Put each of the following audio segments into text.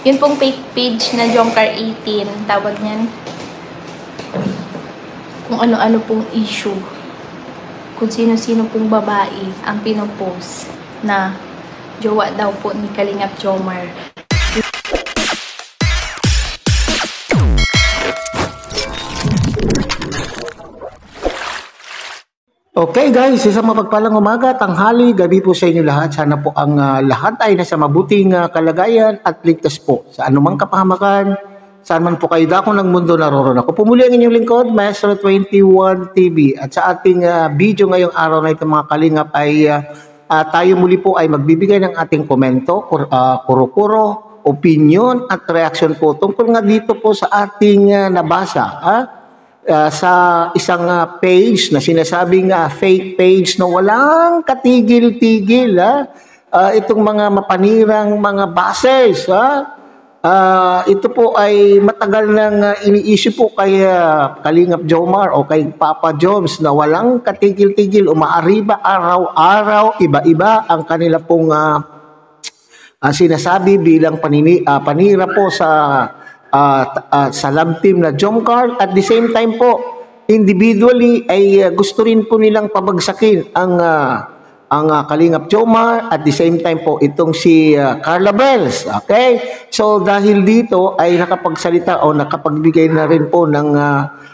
Yun pong fake page na Jomcar 18, tawag niyan. Kung ano-ano pong issue. Kung sino-sino pong babae ang pinopost na jowa daw po ni Kalingap Jomar. Okay guys, isang mapagpalang umaga, tanghali, gabi po sa inyo lahat. Sana po ang lahat ay nasa mabuting kalagayan at ligtas po sa anumang kapahamakan. Saan man po kayo dako ng mundo naroon. Ako po muli ang inyong lingkod, Maestro 21 TV. At sa ating video ngayong araw na ito mga kalingap ay tayo muli po ay magbibigay ng ating komento, kuro-kuro, opinion at reaction po tungkol nga dito po sa ating nabasa. Sa isang page na sinasabing fake page na walang katigil-tigil. Itong mga mapanirang mga bashers. Ito po ay matagal nang ini-issue po kay Kalingap Jomar o kay Papa Joms na walang katigil-tigil, umaariba araw-araw, iba-iba ang kanila pong sinasabi bilang panira po sa love team na Jomcar. At the same time po, individually ay gusto rin po nilang pabagsakin ang Kalingap Jomar, at the same time po itong si Carla Bells. Okay? So dahil dito ay nakapagsalita o nakapagbigay na rin po ng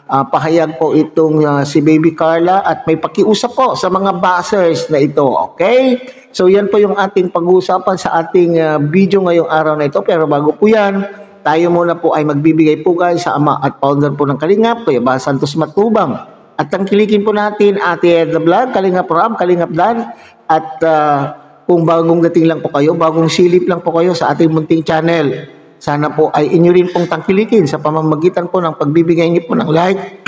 pahayag po itong si Baby Carla at may pakiusap po sa mga bashers na ito. Okay? So yan po yung ating pag-uusapan sa ating video ngayong araw na ito. Pero bago po yan, tayo muna po ay magbibigay po guys sa ama at founder po ng Kalingap, Kuya Bas Santos Matubang. At tangkilikin po natin Ate Ed Vlog, Kalingap Ram, Kalingap Dan. At kung bagong dating lang po kayo, bagong silip lang po kayo sa ating munting channel, sana po ay inyo rin pong tangkilikin sa pamamagitan po ng pagbibigay niyo po ng like,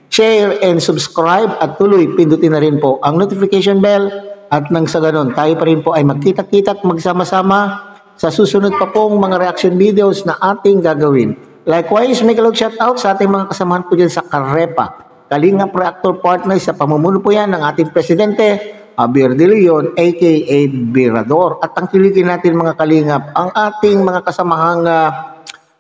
share, and subscribe. At tuloy, pindutin na rin po ang notification bell. At nang sa ganon, tayo pa rin po ay magkita-kita at magsama-sama sa susunod pa pong mga reaction videos na ating gagawin. Likewise, make a look shout out sa ating mga kasamahan po dyan sa Karepa, Kalingap Reactor Partners, sa pamumuno po yan ng ating Presidente, Bir De Leon, aka Birador. At tangkilikin natin mga Kalingap, ang ating mga kasamahang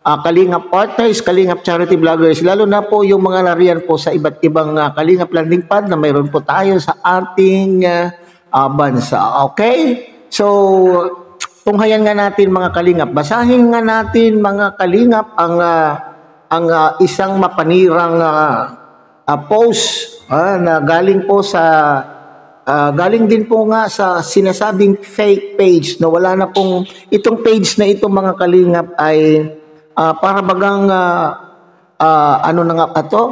Kalingap Partners, Kalingap Charity Vloggers, lalo na po yung mga nariyan po sa iba't ibang Kalingap landing pad na mayroon po tayo sa ating bansa. Okay? So, tunghayan nga natin mga Kalingap, basahin nga natin mga Kalingap ang isang mapanirang post na galing po sa galing din po nga sa sinasabing fake page na wala na pong itong page na ito mga Kalingap ay para bagang ano na nga ito,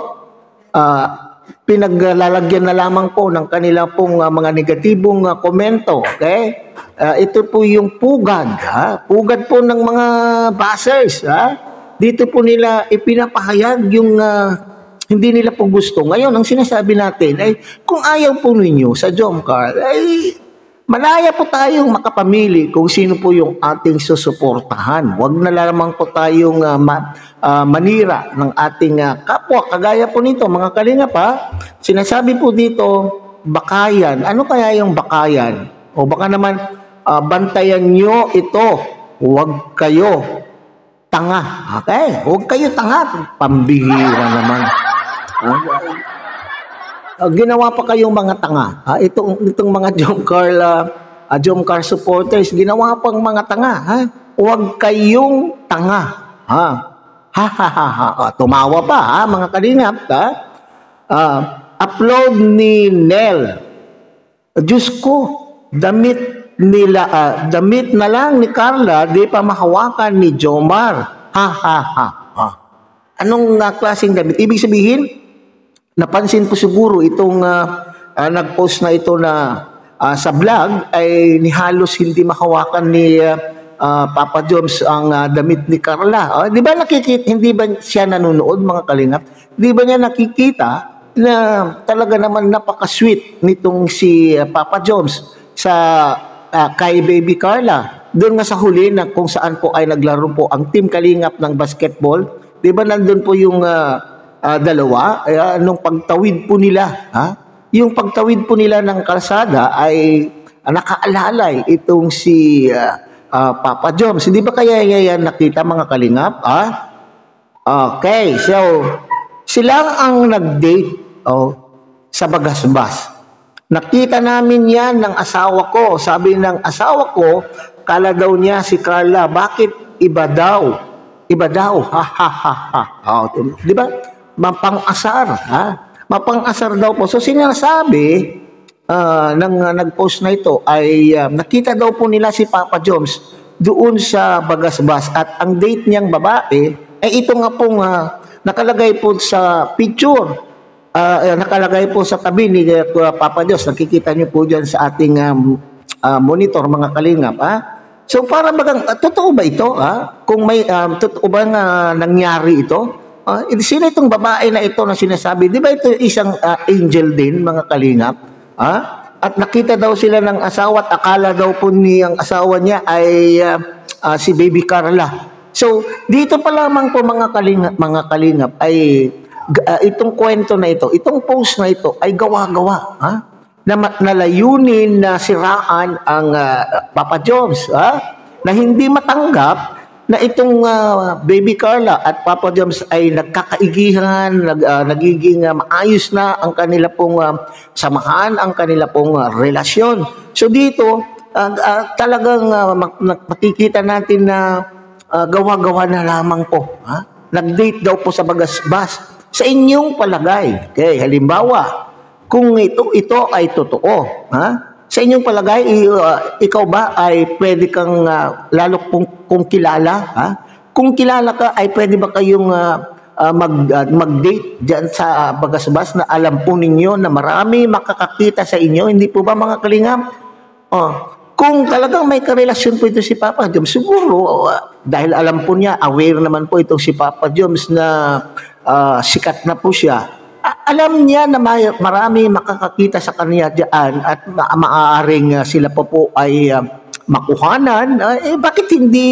pinaglalagyan na lamang po ng kanila pong mga negatibong komento. Okay? Ito po yung pugad. Pugad po ng mga bashers. Dito po nila ipinapahayag yung hindi nila po gusto. Ngayon, ang sinasabi natin ay kung ayaw po ninyo sa Jomcar, ay malaya po tayong makapamili kung sino po yung ating susuportahan. Huwag na lamang po tayong manira ng ating kapwa. Kagaya po nito, mga Kalingap sinasabi po dito, bakayan. Ano kaya yung bakayan? O baka naman, bantayan nyo ito. Huwag kayo tanga. Okay? Huwag kayo tanga. Pambihira naman. Ginawa pa kayong mga tanga. Itong mga Jomcar supporters, ginawa pang mga tanga. Huwag kayong tanga. Tumawa pa mga Kalingap. Upload ni Nel. Diyos ko, damit na lang ni Carla, di pa mahawakan ni Jomar. Anong klaseng damit? Ibig sabihin, napansin po siguro itong nag-post na ito na sa vlog ay halos hindi mahawakan ni Papa Joms ang damit ni Carla. Di ba nakikita, hindi ba siya nanonood mga Kalingap? Di ba niya nakikita na talaga naman napaka-sweet nitong si Papa Joms sa kay Baby Carla? Doon nga sa huli na kung saan po ay naglaro po ang Team Kalingap ng basketball. Di ba nandun po yung dalawa, nung pagtawid po nila, yung pagtawid po nila ng kalsada ay nakaalalay itong si Papa Joms. Hindi ba kaya yan nakita mga kalingap? Okay, so sila ang nag-date sa Bagasbas. Nakita namin yan ng asawa ko. Sabi ng asawa ko, kala daw niya si Carla, bakit iba daw? Iba daw. Ha ha ha ha. Di ba? Mapang-asar. Mapang-asar daw po. So sinasabi nang nag-post na ito ay nakita daw po nila si Papa Joms doon sa Bagasbas at ang date niyang babae ay ito nga pong nakalagay po sa picture. Nakalagay po sa tabi ni Papa Joms. Nakikita niyo po dyan sa ating monitor mga kalingap. So para bagang totoo ba ito? Kung may totoo ba nangyari ito? Sino itong babae na ito na sinasabi? Di ba ito isang angel din mga kalingap? At nakita daw sila ng asawa at akala daw po ang asawa niya ay si Baby Carla. So dito pa lamang po mga kalingap ay itong kwento na ito, itong post na ito ay gawa-gawa na layunin na siraan ang Papa Joms na hindi matanggap na itong Baby Carla at Papa Joms ay nagkakaigihan, nagiging maayos na ang kanila pong samahan, ang kanila pong relasyon. So dito, talagang makikita natin na gawa-gawa na lamang po. Nag-date daw po sa Bagasbas. Sa inyong palagay, okay, halimbawa, kung ito ay totoo, sa inyong palagay, ikaw ba ay pwede kang, lalo kung kilala, kung kilala ka, ay pwede ba kayong mag-date dyan sa Bagasbas na alam po ninyo na marami makakakita sa inyo? Hindi po ba mga kalingap? Kung talagang may karelasyon po ito si Papa Joms, siguro, dahil alam po niya, aware naman po itong si Papa Joms na sikat na po siya, alam niya na marami makakakita sa kanya diyan at maaaring sila po ay makuhanan. Bakit hindi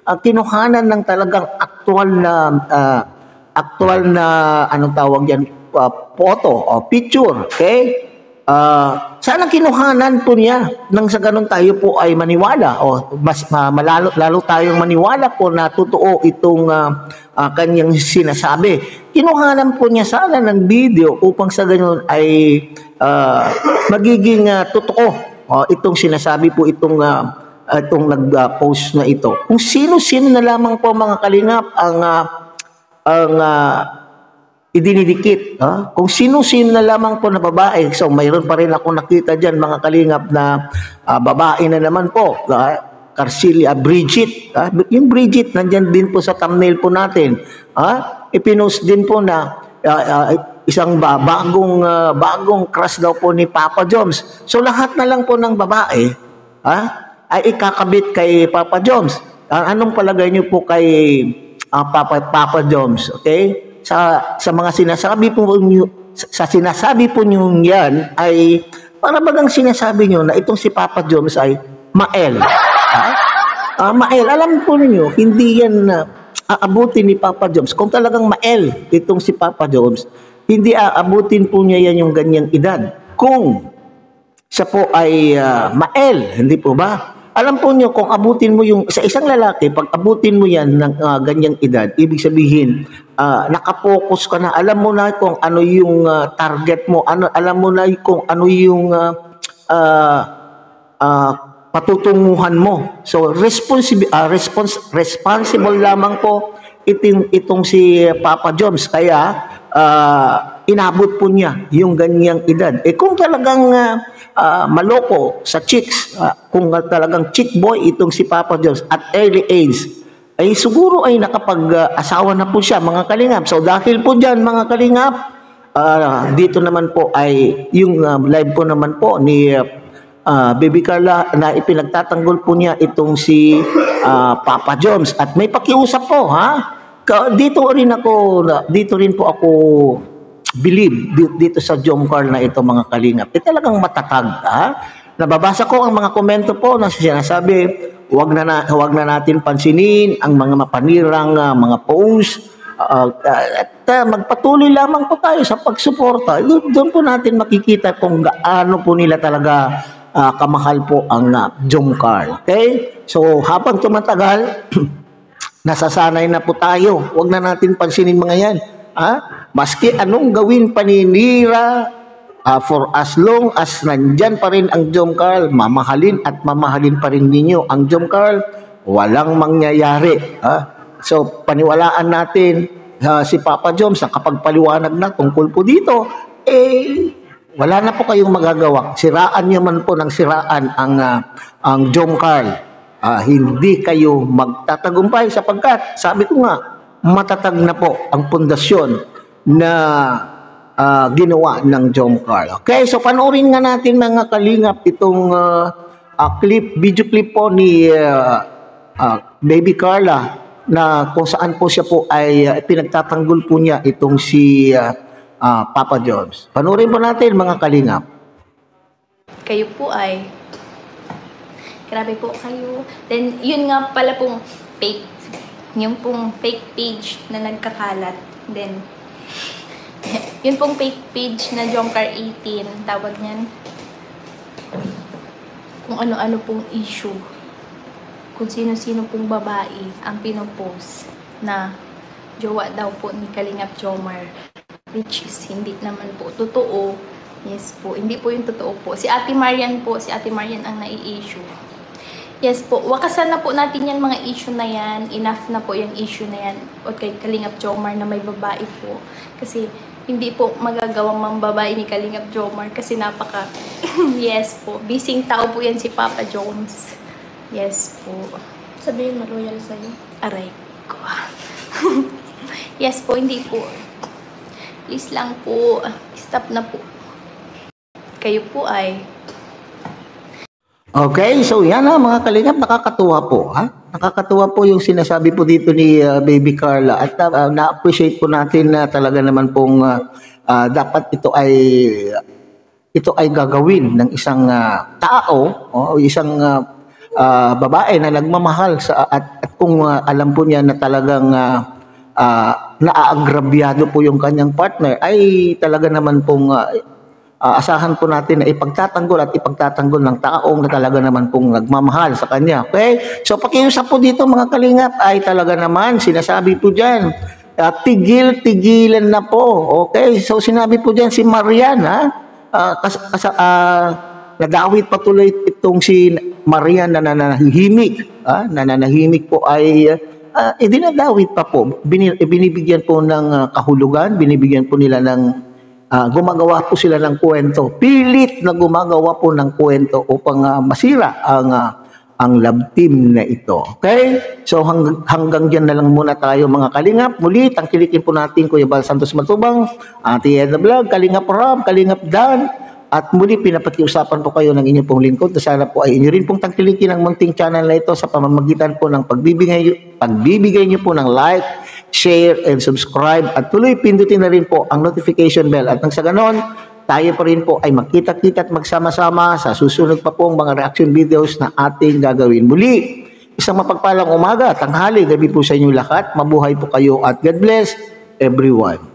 kinuhanan ng talagang aktual na anong tawag yan, photo o picture, okay? Sana kinuhanan po niya nang sa ganun tayo po ay maniwala o mas lalo tayong maniwala po na totoo itong kanyang sinasabi. Kinuhanan po niya sana ng video upang sa ganun ay magiging totoo itong sinasabi po itong nag-post na ito. Kung sino-sino na lamang po mga kalingap ang idinidikit. Kung sino-sino na lamang po na babae. So mayroon pa rin ako nakita dyan mga kalingap na babae na naman po. Carcilia Bridget. Yung Bridget nandyan din po sa thumbnail po natin. Ipinost din po na isang bagong crush daw po ni Papa Joms. So lahat na lang po ng babae ay ikakabit kay Papa Joms. Anong palagay niyo po kay Papa Joms? Okay? Sa mga sinasabi po niyo yan ay para bagang sinasabi niyo na itong si Papa Joms ay mael. Mael, alam po niyo hindi yan aabutin ni Papa Joms. Kung talagang mael itong si Papa Joms, hindi aabutin po niya yan yung ganyang edad. Kung siya po ay mael, hindi po ba? Alam po niyo kung abutin mo yung sa isang lalaki, pag abutin mo yan ng ganyang edad, ibig sabihin nakapokus ka na, alam mo na kung ano yung target mo, alam mo na kung ano yung patutunguhan mo. So responsible lamang po itong si Papa Joms, kaya inabot po niya yung ganyang edad. Kung talagang maloko sa chicks, kung talagang chick boy itong si Papa Joms at early age, ay siguro ay nakapag-asawa na po siya mga kalingap. So dahil po dyan mga kalingap, dito naman po ay yung live po naman po ni Baby Carla na ipinagtatanggol po niya itong si Papa Joms at may pakiusap po dito rin po ako believe dito sa Jomcar na ito mga kalingap. Talagang matatag. Nababasa ko ang mga komento po na sinasabi, wag na natin pansinin ang mga mapanirang mga post. At magpatuloy lamang po tayo sa pagsuporta. Doon po natin makikita kung gaano po nila talaga kamahal po ang Jomcar. Okay? So habang tumatagal, nasasanay na po tayo. Huwag na natin pansinin mga yan. Maski anong gawin paninira, for as long as nandyan pa rin ang Jomcar, mamahalin at mamahalin pa rin ninyo ang Jomcar, walang mangyayari. So paniwalaan natin si Papa Joms na kapag paliwanag na tungkol po dito, wala na po kayong magagawa. Siraan niyo man po ng siraan ang Jomcar. Hindi kayo magtatagumpay sapagkat, sabi ko nga, matatag na po ang pundasyon na ginawa ng Jomcar. Okay, so panoorin nga natin mga kalingap itong video clip po ni Baby Carla na kung saan po siya po ay pinagtatanggol po niya itong si Papa Joms. Panoorin po natin mga kalingap. Kayo po ay grabe po kayo. Then, yun nga pala pong fake. Yung pong fake page na nagkakalat. Then, yun pong fake page na Jomcar 18, tawag niyan. Kung ano-ano pong issue. Kung sino-sino pong babae ang pinopost na jowa daw po ni Kalingap Jomar. Which is, hindi naman po totoo. Yes po, hindi po yung totoo po. Si Ate Marian po, si Ate Marian ang nai-issue. Yes po, wakasan na po natin yan mga issue na yan. Enough na po yung issue na yan. O kay Kalingap Jomar na may babae po. Kasi hindi po magagawang mambabae ni Kalingap Jomar kasi napaka yes po, bising tao po yan si Papa Jones. Yes po. Sabihin mo, loyal sa'yo. Aray ko. Yes po, hindi po. Please lang po, stop na po. Kayo po ay Okay, so yan mga kalingap, nakakatuwa po. Nakakatuwa po yung sinasabi po dito ni Baby Carla at na-appreciate po natin na talaga naman pong dapat ito ay gagawin ng isang tao o isang babae na nagmamahal at kung alam po niya na talagang naaagrabyado po yung kanyang partner ay talaga naman pong asahan po natin na ipagtatanggol ng taong na talaga naman pong nagmamahal sa kanya. Okay? So pakiusap po dito mga kalingap ay talaga naman sinasabi po dyan, tigil-tigilan na po. Okay? So sinabi po dyan si Marian, nadawit patuloy itong si Marian na nananahimik. Nananahimik po ay dinadawit pa po. Binibigyan po ng kahulugan, binibigyan po nila ng gumagawa po sila ng kwento. Pilit na gumagawa po ng kwento upang masira ang love team na ito. Okay? So hanggang dyan na lang muna tayo mga kalingap. Muli, tangkilikin po natin Kuya Bal Santos Matubang, Ate Edna Vlog, Kalingap Rob, Kalingap Dan, at muli pinapakiusapan po kayo ng inyong pong lingkod na sana po ay inyo rin pong tangkilikin ang munting channel na ito sa pamamagitan po ng pagbibigay nyo po ng like, share, and subscribe at tuloy pindutin na rin po ang notification bell at nang sa ganon, tayo pa rin po ay magkita-kita at magsama-sama sa susunod pa pong mga reaction videos na ating gagawin. Muli, isang mapagpalang umaga, tanghali, gabi po sa inyong lahat. Mabuhay po kayo at God bless everyone.